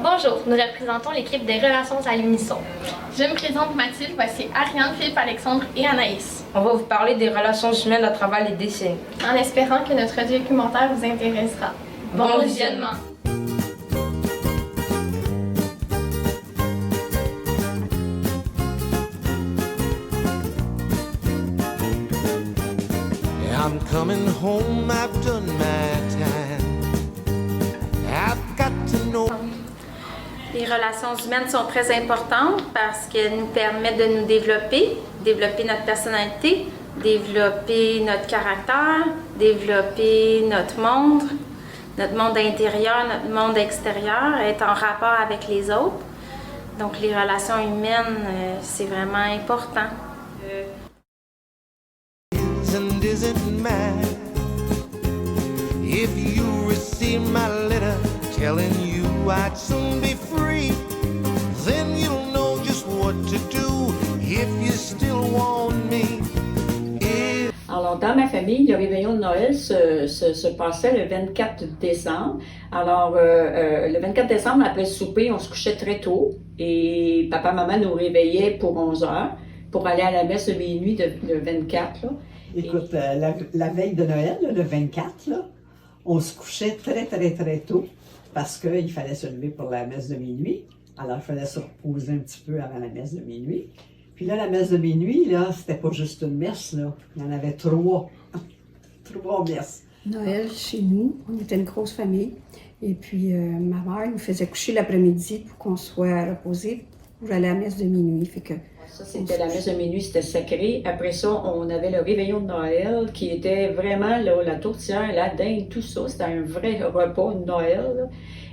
Bonjour, nous représentons l'équipe des relations à l'unisson. Je me présente Mathilde, voici Ariane, Philippe, Alexandre et Anaïs. On va vous parler des relations humaines à travers les décennies. En espérant que notre documentaire vous intéressera. Bon visionnement! I'm coming home, I've done my time. I've got to know. Les relations humaines sont très importantes parce qu'elles nous permettent de nous développer notre personnalité, développer notre caractère, développer notre monde intérieur, notre monde extérieur, être en rapport avec les autres. Donc les relations humaines, c'est vraiment important. And isn't mad if you receive my letter telling you I'd soon be free, then you'll know just what to do if you still want me. Alors, dans ma famille, le réveillon de Noël se passait le 24 décembre. Alors, le 24 décembre, après le souper, on se couchait très tôt et papa-maman nous réveillait pour 11 heures pour aller à la messe de minuit le 24. Là. Écoute, la veille de Noël, là, le 24, là, on se couchait très tôt parce qu'il fallait se lever pour la messe de minuit. Alors, il fallait se reposer un petit peu avant la messe de minuit. Puis là, la messe de minuit, là, c'était pas juste une messe, là. Il y en avait trois. Trois messes. Noël, chez nous, on était une grosse famille. Et puis, ma mère nous faisait coucher l'après-midi pour qu'on soit reposés pour aller à la messe de minuit. Fait que ça, c'était la messe de minuit, c'était sacré. Après ça, on avait le réveillon de Noël qui était vraiment là, la tourtière, la dinde, tout ça. C'était un vrai repas de Noël. Là.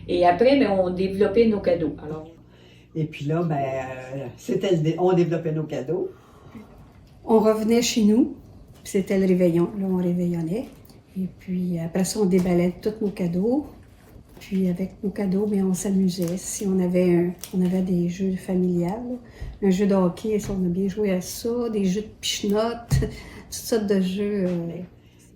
Et après, ben, on développait nos cadeaux. Alors, et puis là, on développait nos cadeaux. on revenait chez nous, c'était le réveillon. Là, on réveillonnait. Et puis après ça, on déballait tous nos cadeaux. Puis avec nos cadeaux, bien, on s'amusait. Si on avait des jeux familiales, un jeu de hockey, on a bien joué à ça, des jeux de pichenottes, toutes sortes de jeux.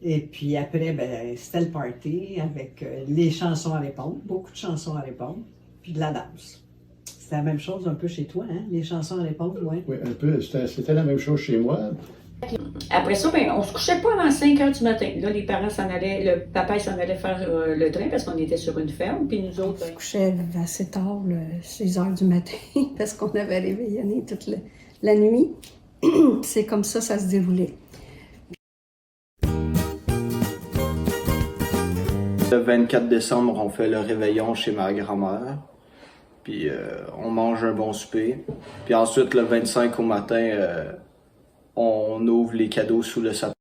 Et puis après, ben, c'était le party avec les chansons à répondre, beaucoup de chansons à répondre, puis de la danse. C'était la même chose un peu chez toi, hein? Les chansons à répondre, oui. Oui, un peu. C'était la même chose chez moi. après ça, ben, on se couchait pas avant 5 heures du matin. Là, les parents s'en allaient, le papa s'en allait faire le train parce qu'on était sur une ferme, puis nous autres... On se couchait assez tard, 6 heures du matin, parce qu'on avait réveillonné toute la nuit. C'est comme ça se déroulait. Le 24 décembre, on fait le réveillon chez ma grand-mère. Puis on mange un bon souper. Puis ensuite, le 25 au matin, on ouvre les cadeaux sous le sapin.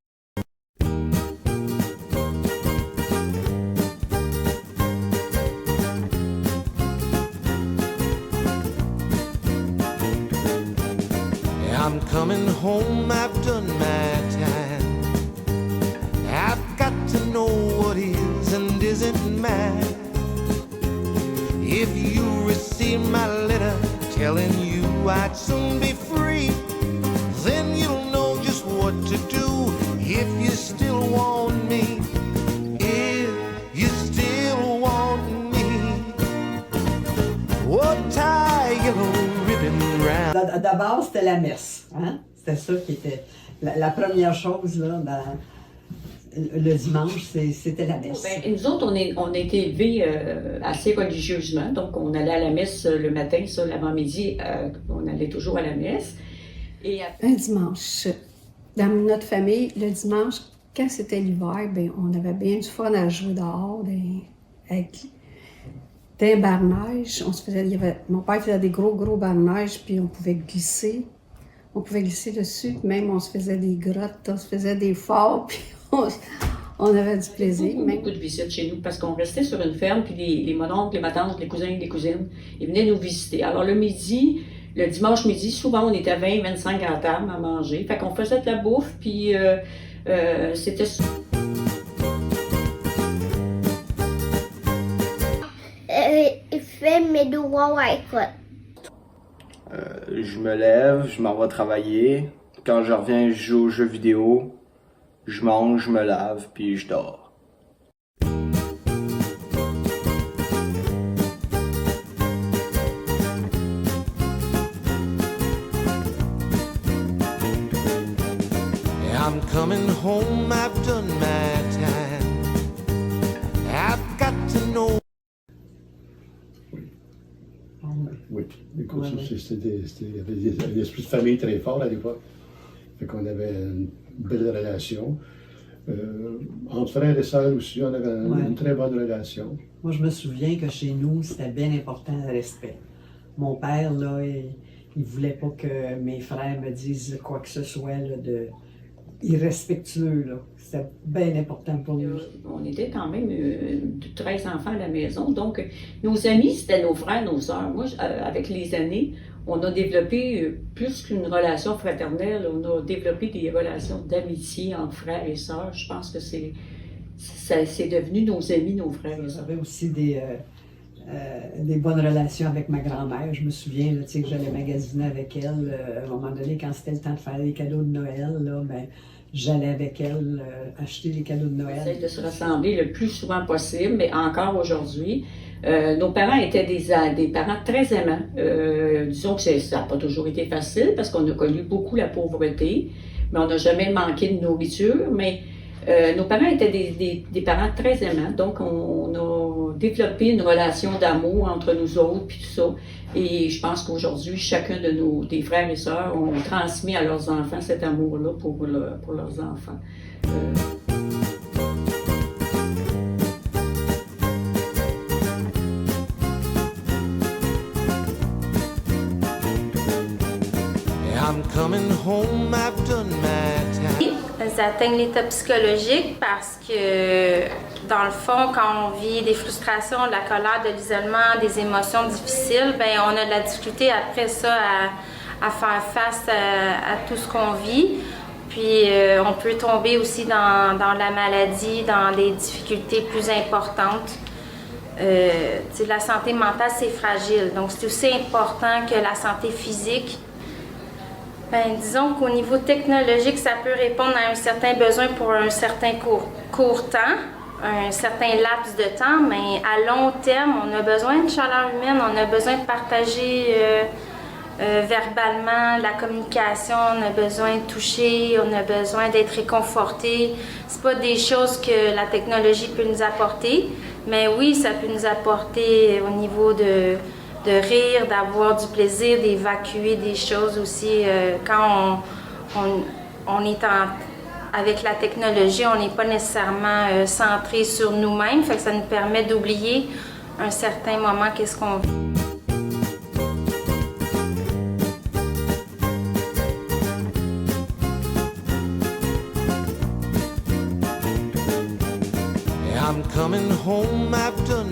I'm coming home, I've done my time. I've got to know what is and isn't mine. If you receive my letter telling you I'd soon be free, then you'll know just what to do if you still want me. If you still want me. Oh, tie yellow ribbon round. D'abord, c'était la messe. Hein? C'était ça qui était la première chose là, le dimanche, c'était la messe. Ben, nous autres, on a été élevés assez religieusement. Donc, on allait à la messe le matin, ça, l'avant-midi, on allait toujours à la messe. Et après... Un dimanche, dans notre famille, le dimanche, quand c'était l'hiver, ben, on avait bien du fun à jouer dehors, avec des barnages. Mon père faisait des gros barnages, puis on pouvait glisser. On pouvait glisser dessus, même on se faisait des grottes, on se faisait des forts, puis on avait du plaisir. Beaucoup de visites chez nous, parce qu'on restait sur une ferme, puis les mononcles, les matantes, les cousins, les cousines, ils venaient nous visiter. Alors le dimanche midi, souvent on était 20-25 à la table à manger. Fait qu'on faisait de la bouffe, puis c'était... Il fait mes devoirs à l'école. Je me lève, je m'en vais travailler. Quand je reviens, je joue aux jeux vidéo. Je mange, je me lave, puis je dors. coming home, I've done my time. I've got to know. Oui, écoute, Ouais, il y avait un esprit de famille très fort à l'époque. Fait qu'on avait une belle relation. Entre frères et sœurs aussi, on avait une très bonne relation. Moi, je me souviens que chez nous, c'était bien important le respect. Mon père, là, il voulait pas que mes frères me disent quoi que ce soit là, de irrespectueux, là. C'était bien important pour nous. On était quand même 13 enfants à la maison, donc nos amis, c'était nos frères, nos sœurs. Moi, avec les années, on a développé plus qu'une relation fraternelle, on a développé des relations d'amitié entre frères et sœurs. Je pense que c'est devenu nos amis, nos frères et sœurs. J'avais aussi des bonnes relations avec ma grand-mère. Je me souviens là, que j'allais magasiner avec elle. À un moment donné, quand c'était le temps de faire les cadeaux de Noël, là, ben, j'allais avec elle acheter les cadeaux de Noël. On essaie de se rassembler le plus souvent possible, mais encore aujourd'hui, nos parents étaient des parents très aimants. Disons que ça n'a pas toujours été facile parce qu'on a connu beaucoup la pauvreté, mais on n'a jamais manqué de nourriture. Mais nos parents étaient des parents très aimants, donc on a développé une relation d'amour entre nous autres puis tout ça. Et je pense qu'aujourd'hui, chacun des frères et sœurs ont transmis à leurs enfants cet amour-là pour leurs enfants. I'm coming home, I've done my time. Elles atteignent l'état psychologique parce que, dans le fond, quand on vit des frustrations, de la colère, de l'isolement, des émotions difficiles, ben on a de la difficulté après ça à faire face à tout ce qu'on vit. Puis on peut tomber aussi dans la maladie, dans des difficultés plus importantes. La santé mentale, c'est fragile. Donc, c'est aussi important que la santé physique. Ben, disons qu'au niveau technologique, ça peut répondre à un certain besoin pour un certain court temps, un certain laps de temps, mais à long terme, on a besoin de chaleur humaine, on a besoin de partager verbalement la communication, on a besoin de toucher, on a besoin d'être réconforté. C'est pas des choses que la technologie peut nous apporter, mais oui, ça peut nous apporter au niveau de rire, d'avoir du plaisir, d'évacuer des choses aussi. Quand on est avec la technologie, on n'est pas nécessairement centré sur nous-mêmes, fait que ça nous permet d'oublier un certain moment qu'est-ce qu'on vit. I'm coming home, I've done